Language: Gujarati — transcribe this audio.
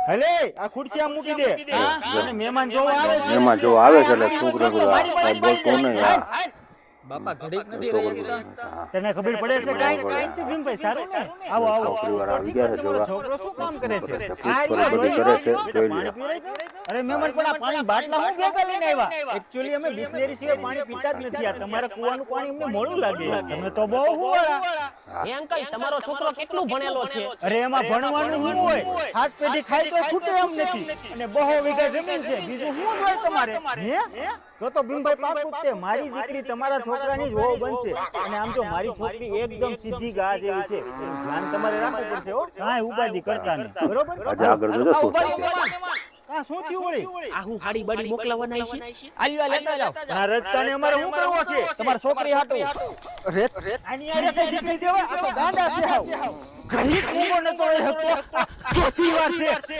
હલે આ ખુરશી આ મૂકી દે અને મહેમાન જોવા આવે છે મહેમાન જોવા આવે છે એટલે છોકરો કાંઈ બોલતો નહીં. બાપા ઘડીક નથી રહી તને ખબર પડે છે કાઈ છે ભીમભાઈ સારું ને આવો આવો છોકરીવાળા આવી ગયા છે જોવા. છોકરો શું કામ કરે છે પૂછપરછ બધી કરે છે, જોઈ લે. અરે મહેમાન પણ આ પાણી બાટલા હું ભેગા લઈને આવ્યા એક્ચ્યુઅલી અમે બિસ્લેરી સિવાય પાણી પીતા જ નથી. આ તમારા કુવાનું પાણી અમને મોડું લાગે. તમે તો બહુ હુવાળા. એ અંકલ તમારો છોકરો કેટલું ભણેલો છે? અરે એમાં ભણવાનું શું હોય? હાથ પેઢી ખાઈ તો છૂટે એમ નથી. અને બહુ વીઘા જમીન છે, બીજું શું હોય તમારે? હે તો ભીમભાઈ પાકું તે મારી દીકરી તમારા છોકરાની જ વહુ બનશે. અને આમ જો મારી છોકરી એકદમ સીધી ગા જેવી છે. ધ્યાન તમારે રાખવું પડશે હો, કાંઈ ઉપાધિ કરતા નહીં. બરોબર? આજે આગળ જોજો શું થાય છે. કા શું થયું વળી? આ હું હાડી બાડી મોકલાવાના છે? આલ્યો આ લેતા જાવ. આ રજકાને અમારે શું કરવો છે? તમારી છોકરી હાટુ. આની આરે કઈ દીકરી દેવા? આ તો ગાંડા છે હાવ. ઘણી કુંભો નતો એ હતો. ચોથી વાર છે.